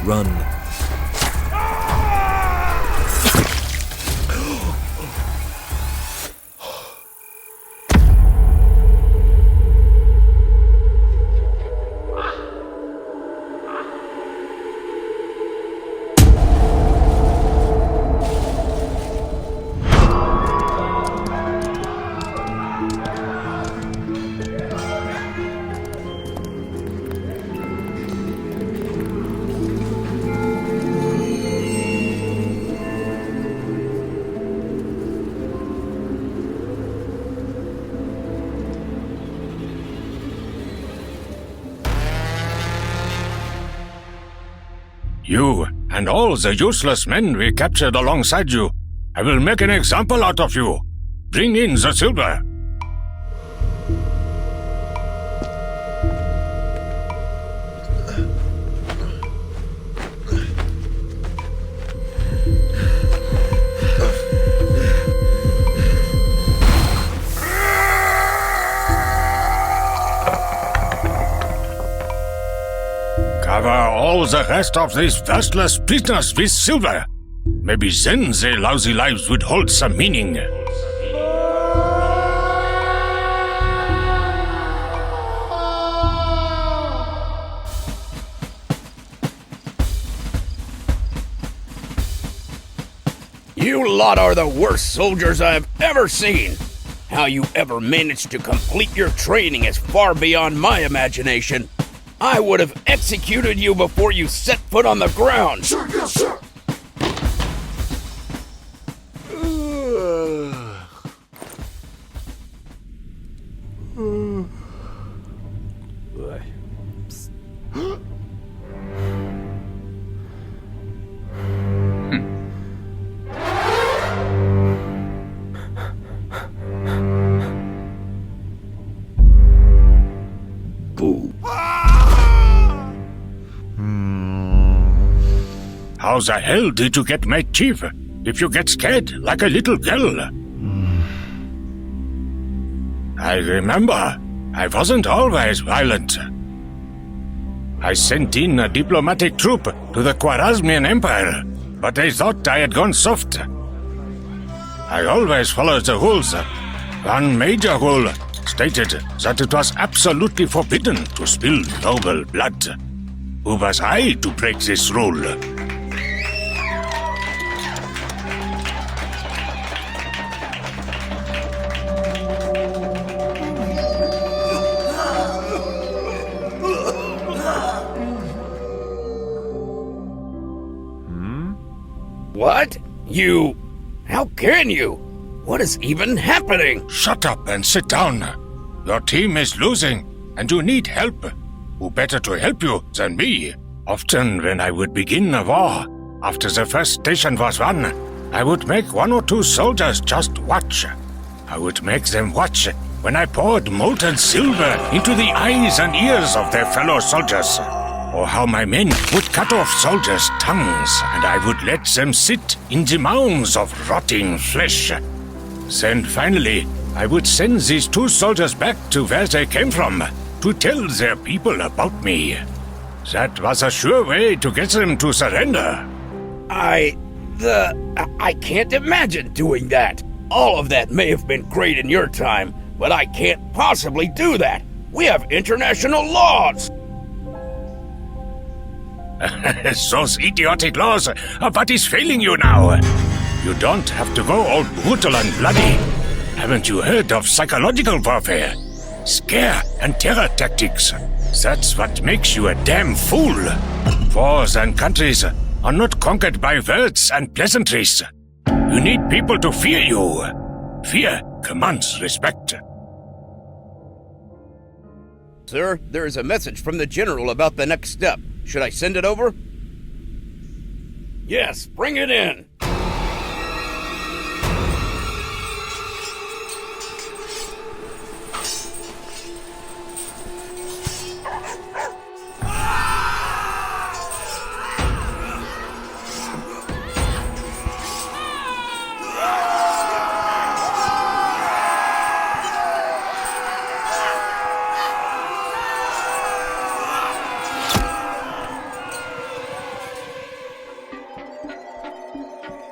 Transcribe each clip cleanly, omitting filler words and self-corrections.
Run. You and all the useless men we captured alongside you. I will make an example out of you. Bring in the silver. Cover all the rest of these worthless prisoners with silver. Maybe then their lousy lives would hold some meaning. You lot are the worst soldiers I've ever seen. How you ever managed to complete your training is far beyond my imagination. I would have executed you before you set foot on the ground. Sir, yes, sir. How the hell did you get made chief if you get scared like a little girl? I remember. I wasn't always violent. I sent in a diplomatic troop to the Khwarezmian Empire, but they thought I had gone soft. I always followed the rules. One major rule stated that it was absolutely forbidden to spill noble blood. Who was I to break this rule? What? You... How can you? What is even happening? Shut up and sit down. Your team is losing, and you need help. Who better to help you than me? Often when I would begin a war, after the first station was won, I would make 1 or 2 soldiers just watch. I would make them watch when I poured molten silver into the eyes and ears of their fellow soldiers. Or how my men would cut off soldiers' tongues, and I would let them sit in the mounds of rotting flesh. Then finally, I would send these 2 soldiers back to where they came from, to tell their people about me. That was a sure way to get them to surrender. I can't imagine doing that. All of that may have been great in your time, but I can't possibly do that. We have international laws. Those idiotic laws are what is failing you now. You don't have to go all brutal and bloody. Haven't you heard of psychological warfare? Scare and terror tactics. That's what makes you a damn fool. Wars and countries are not conquered by words and pleasantries. You need people to fear you. Fear commands respect. Sir, there is a message from the General about the next step. Should I send it over? Yes, bring it in.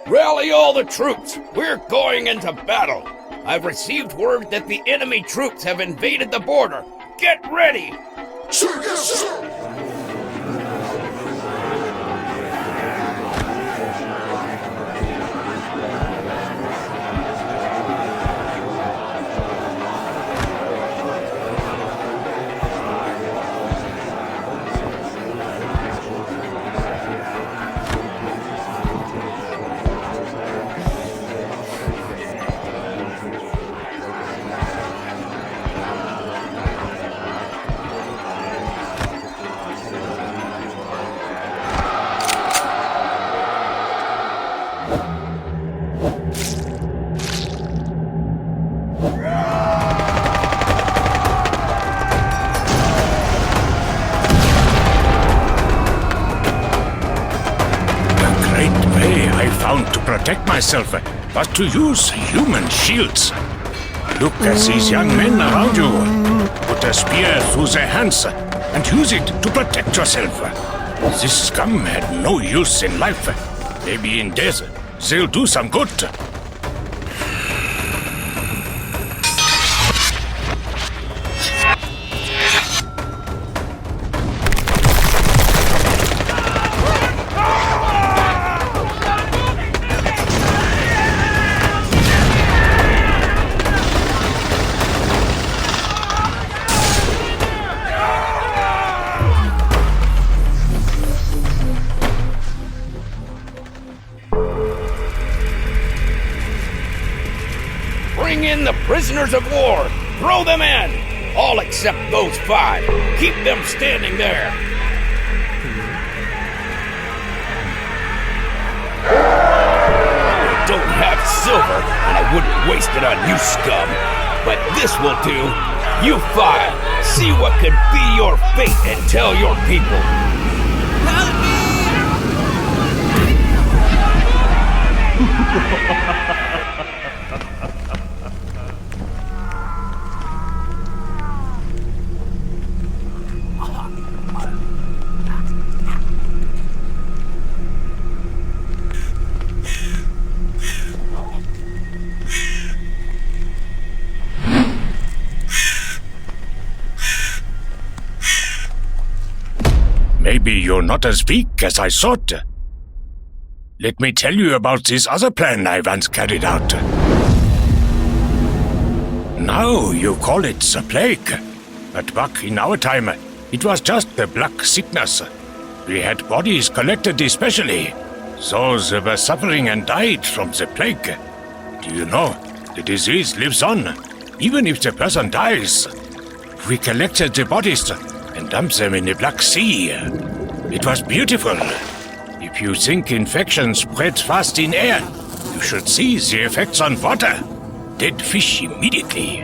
Rally all the troops. We're going into battle. I've received word that the enemy troops have invaded the border. Get ready! Sir, yes, sir! Protect myself was to use human shields. Look at these young men around you. Put a spear through their hands and use it to protect yourself. This scum had no use in life. Maybe in death they'll do some good. Bring in the prisoners of war! Throw them in! All except those 5. Keep them standing there! I don't have silver, and I wouldn't waste it on you scum. But this will do. You 5, see what could be your fate and tell your people. Maybe you're not as weak as I thought. Let me tell you about this other plan I once carried out. Now you call it the plague, but back in our time, it was just the black sickness. We had bodies collected especially. Those who were suffering and died from the plague. Do you know, the disease lives on, even if the person dies. We collected the bodies and dumped them in the Black Sea. It was beautiful. If you think infection spreads fast in air, you should see the effects on water. Dead fish immediately.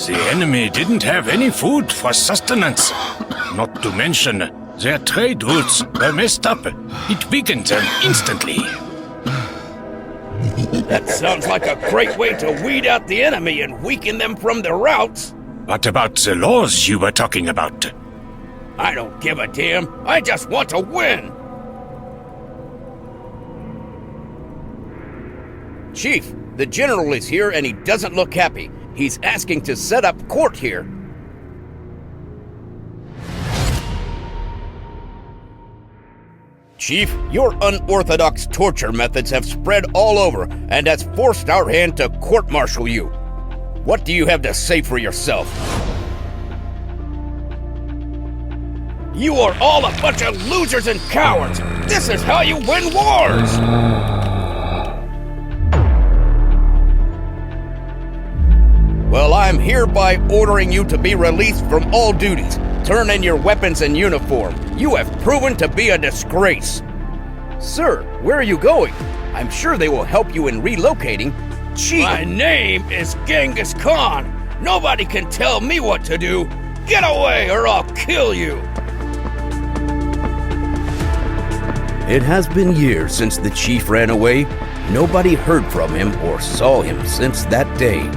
The enemy didn't have any food for sustenance. Not to mention, their trade routes were messed up. It weakened them instantly. That sounds like a great way to weed out the enemy and weaken them from their routes. What about the laws you were talking about? I don't give a damn. I just want to win. Chief, the general is here and he doesn't look happy. He's asking to set up court here. Chief, your unorthodox torture methods have spread all over and has forced our hand to court-martial you. What do you have to say for yourself? You are all a bunch of losers and cowards! This is how you win wars! Well, I'm hereby ordering you to be released from all duties. Turn in your weapons and uniform. You have proven to be a disgrace. Sir, where are you going? I'm sure they will help you in relocating. Chief! My name is Genghis Khan. Nobody can tell me what to do. Get away or I'll kill you. It has been years since the chief ran away. Nobody heard from him or saw him since that day.